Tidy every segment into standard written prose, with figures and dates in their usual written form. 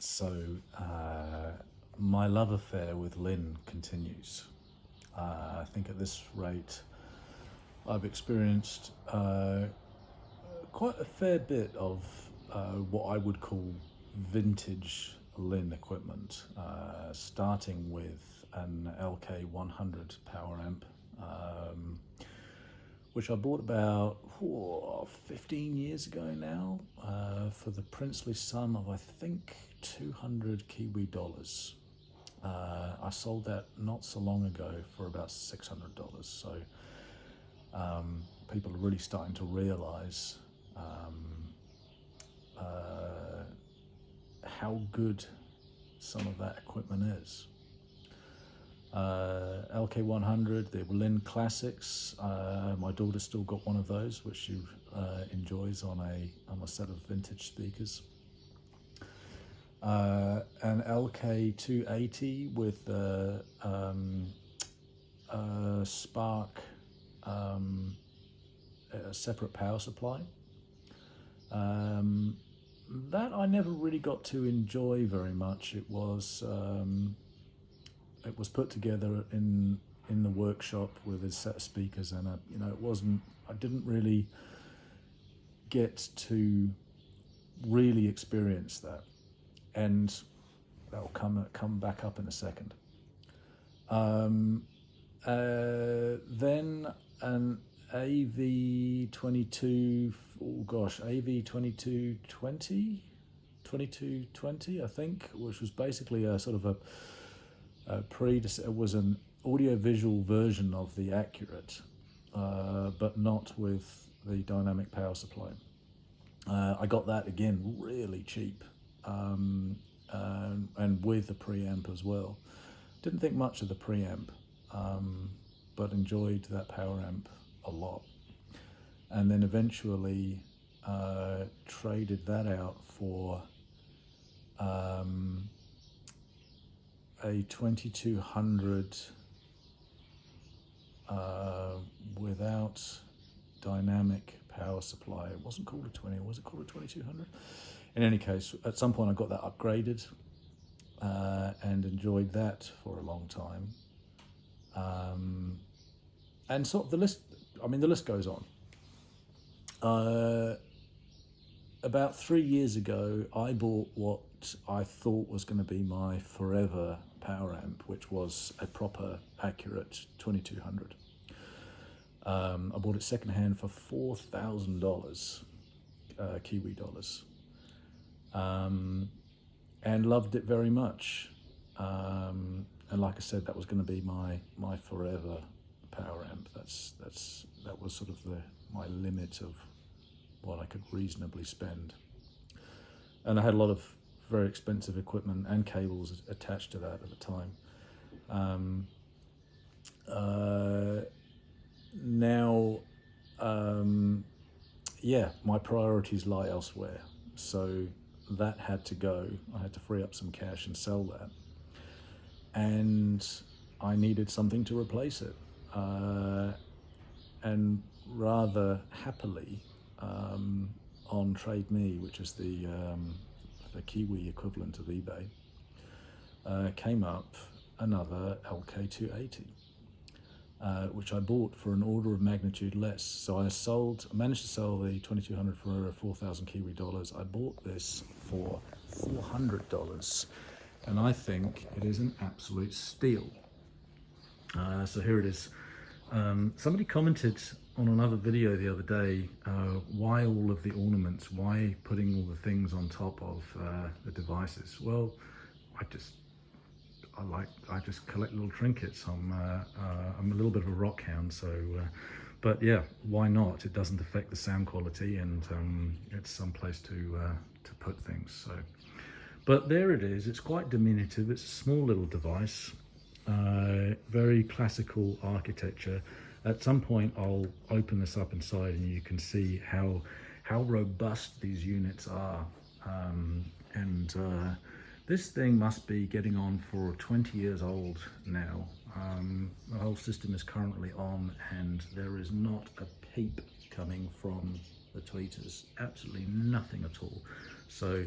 So my love affair with Linn continues. I think at this rate I've experienced quite a fair bit of what I would call vintage Linn equipment, starting with an LK100 power amp, which I bought about 15 years ago now, for the princely sum of, I think, 200 Kiwi dollars. I sold that not so long ago for about $600. So people are really starting to realize how good some of that equipment is. LK100, the Linn Classics. My daughter's still got one of those, which she enjoys on a set of vintage speakers. An LK280 with a Spark, a separate power supply. That I never really got to enjoy very much. It was put together in the workshop with a set of speakers, and I didn't really get to really experience that, and that will come back up in a second. Then an AV22, AV2220, 2220, I think, which was basically a sort of it was an audio-visual version of the Accurate, but not with the dynamic power supply. I got that again really cheap, and with the preamp as well. Didn't think much of the preamp, but enjoyed that power amp a lot. And then eventually traded that out for a 2200 without dynamic power supply. It wasn't called a 20, was it called a 2200? In any case, at some point I got that upgraded and enjoyed that for a long time. And sort of the list goes on. About 3 years ago, I bought what I thought was going to be my forever power amp, which was a proper Accurate 2200. I bought it secondhand for $4,000 Kiwi dollars, and loved it very much. And like I said, that was going to be my forever power amp. That was sort of my limit of what I could reasonably spend. And I had a lot of very expensive equipment and cables attached to that at the time. Now, my priorities lie elsewhere. So that had to go. I had to free up some cash and sell that. And I needed something to replace it. And rather happily, on Trade Me, which is the Kiwi equivalent of eBay, came up another LK280, which I bought for an order of magnitude less. So I managed to sell the 2200 for 4,000 Kiwi dollars. I bought this for $400, and I think it is an absolute steal. So here it is. Somebody commented on another video the other day, why all of the ornaments, why putting all the things on top of the devices? Well, I just collect little trinkets. I'm a little bit of a rock hound, so but yeah, why not? It doesn't affect the sound quality, and it's some place to put things. So, but there it is. It's quite diminutive. It's a small little device, very classical architecture. At some point I'll open this up inside and you can see how robust these units are. This thing must be getting on for 20 years old now. The whole system is currently on, and there is not a peep coming from the tweeters. Absolutely nothing at all. So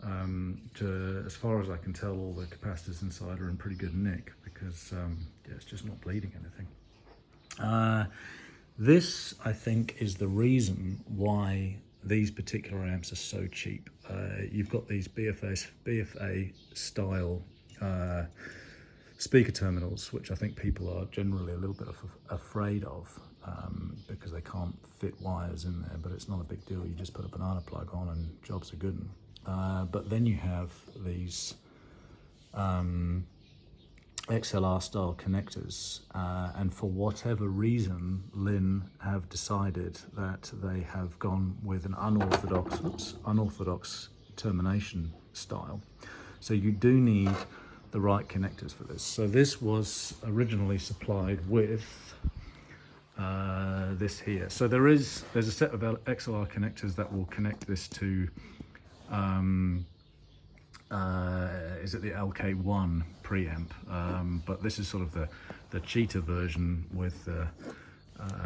As far as I can tell, all the capacitors inside are in pretty good nick because yeah, it's just not bleeding anything. This, I think, is the reason why these particular amps are so cheap. You've got these BFA style speaker terminals, which I think people are generally a little bit afraid of because they can't fit wires in there, but it's not a big deal. You just put a banana plug on and jobs are good. But then you have these XLR style connectors, and for whatever reason, Linn have decided that they have gone with an unorthodox termination style. So you do need the right connectors for this. So this was originally supplied with this here. So there's a set of XLR connectors that will connect this to is it the LK1 preamp, but this is sort of the cheater version with the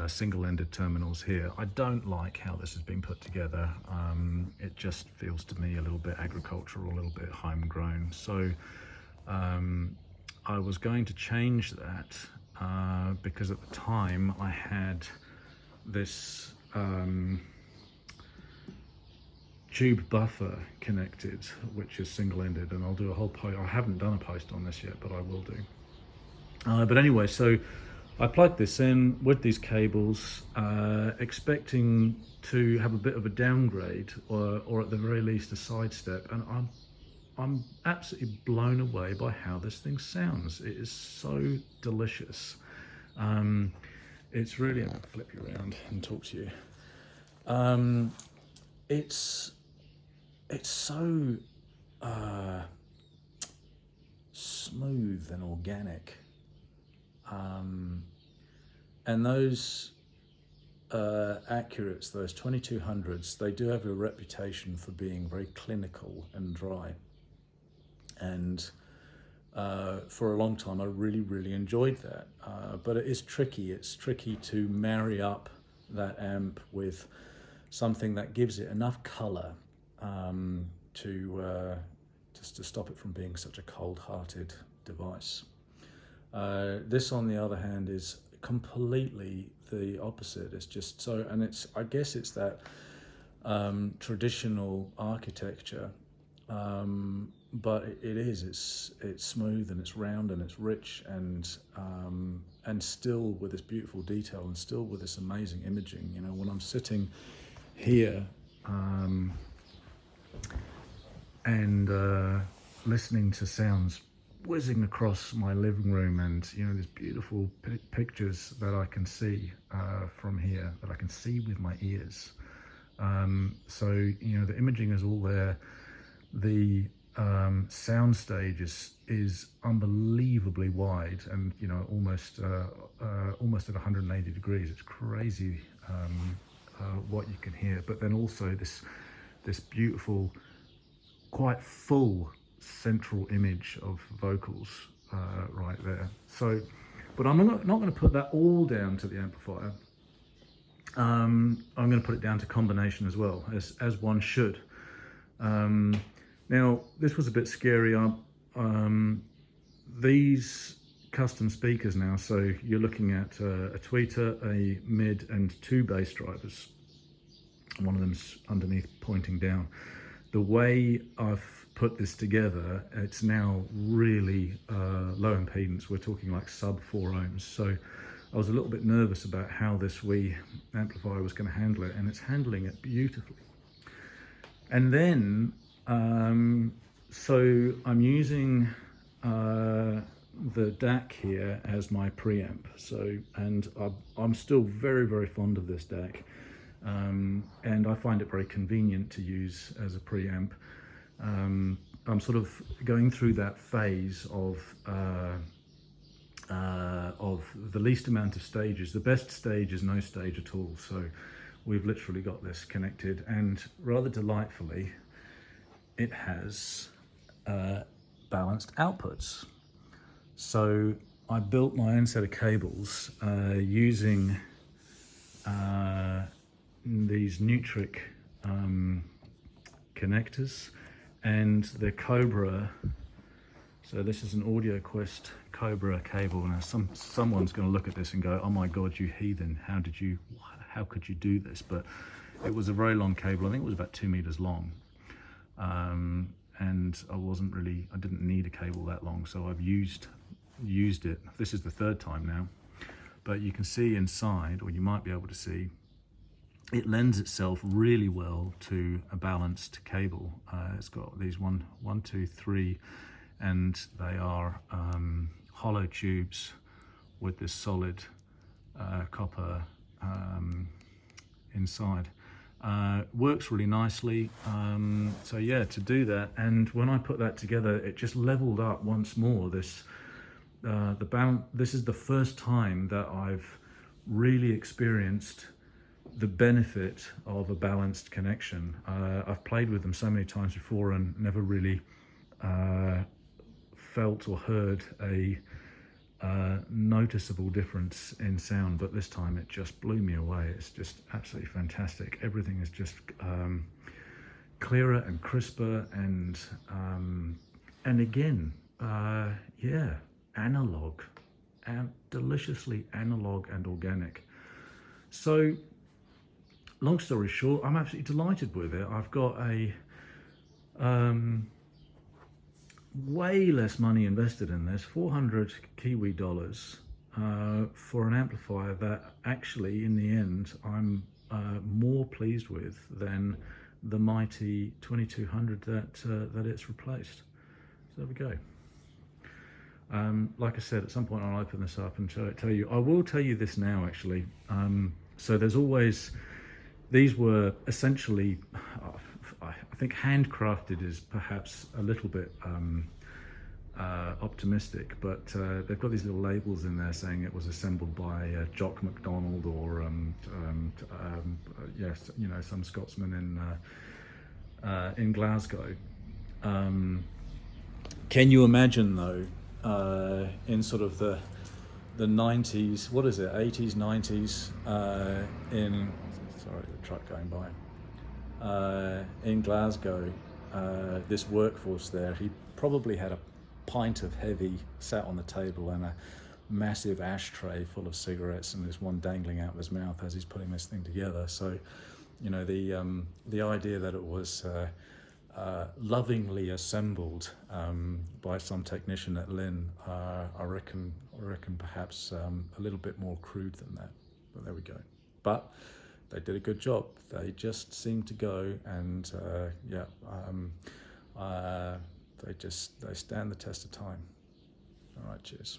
single-ended terminals here. I don't like how this has been put together. It just feels to me a little bit agricultural, a little bit homegrown. So I was going to change that because at the time I had this tube buffer connected, which is single-ended, and I'll do a whole post. I haven't done a post on this yet, but I will do. But anyway, so I plugged this in with these cables, expecting to have a bit of a downgrade, or at the very least a sidestep, and I'm absolutely blown away by how this thing sounds. It is so delicious. It's really, I'm going to flip you around and talk to you. It's so smooth and organic, and those Accurates, those 2200s, they do have a reputation for being very clinical and dry, and for a long time I really enjoyed that, but it is tricky. It's tricky to marry up that amp with something that gives it enough color just to stop it from being such a cold-hearted device. This, on the other hand, is completely the opposite. It's just so, and I guess it's that traditional architecture, but it's smooth and it's round and it's rich and still with this beautiful detail and still with this amazing imaging. You know, when I'm sitting here and listening to sounds whizzing across my living room, and you know, there's beautiful pictures that I can see from here, that I can see with my ears. So you know, the imaging is all there. The sound stage is unbelievably wide, and you know, almost at 180 degrees. It's crazy what you can hear. But then also this beautiful, quite full central image of vocals right there. So, but I'm not going to put that all down to the amplifier. I'm going to put it down to combination as well, as one should. Now, this was a bit scary. These custom speakers now, so you're looking at a tweeter, a mid, and two bass drivers. One of them's underneath pointing down. The way I've put this together, it's now really low impedance. We're talking like sub 4 ohms. So I was a little bit nervous about how this Wii amplifier was going to handle it, and it's handling it beautifully. And then, so I'm using the DAC here as my preamp. So, and I'm still very fond of this DAC. And I find it very convenient to use as a preamp. I'm sort of going through that phase of the least amount of stages. The best stage is no stage at all. So we've literally got this connected, and rather delightfully, it has balanced outputs. So I built my own set of cables using these Nutric connectors, and the Cobra. So this is an Audio Quest Cobra cable. Now someone's going to look at this and go, "Oh my God, you heathen! How could you do this?" But it was a very long cable. I think it was about 2 meters long, and I didn't need a cable that long, so I've used it. This is the third time now, but you can see inside, or you might be able to see, it lends itself really well to a balanced cable. It's got these one, two, three, and they are hollow tubes with this solid copper inside. Works really nicely. So yeah, to do that, and when I put that together, it just leveled up once more. This is the first time that I've really experienced the benefit of a balanced connection. I've played with them so many times before and never really felt or heard a noticeable difference in sound, but this time it just blew me away. It's just absolutely fantastic. Everything is just clearer and crisper, and again, yeah, analog, and deliciously analog and organic. So long story short, I'm absolutely delighted with it. I've got a way less money invested in this, 400 Kiwi dollars, for an amplifier that actually in the end I'm more pleased with than the mighty 2200 that it's replaced. So there we go. Like I said, at some point I'll open this up and tell you. I will tell you this now actually. So there's always, these were essentially, I think handcrafted is perhaps a little bit optimistic, but they've got these little labels in there saying it was assembled by Jock McDonald or yes, you know, some Scotsman in Glasgow. Can you imagine though, in sort of the 90s, what is it, 80s, 90s, sorry, the truck going by, in Glasgow, this workforce there, he probably had a pint of heavy sat on the table and a massive ashtray full of cigarettes, and there's one dangling out of his mouth as he's putting this thing together. So, you know, the idea that it was lovingly assembled by some technician at Linn, I reckon perhaps a little bit more crude than that, but there we go. But they did a good job. They just seemed to go, and yeah, they stand the test of time. All right, cheers.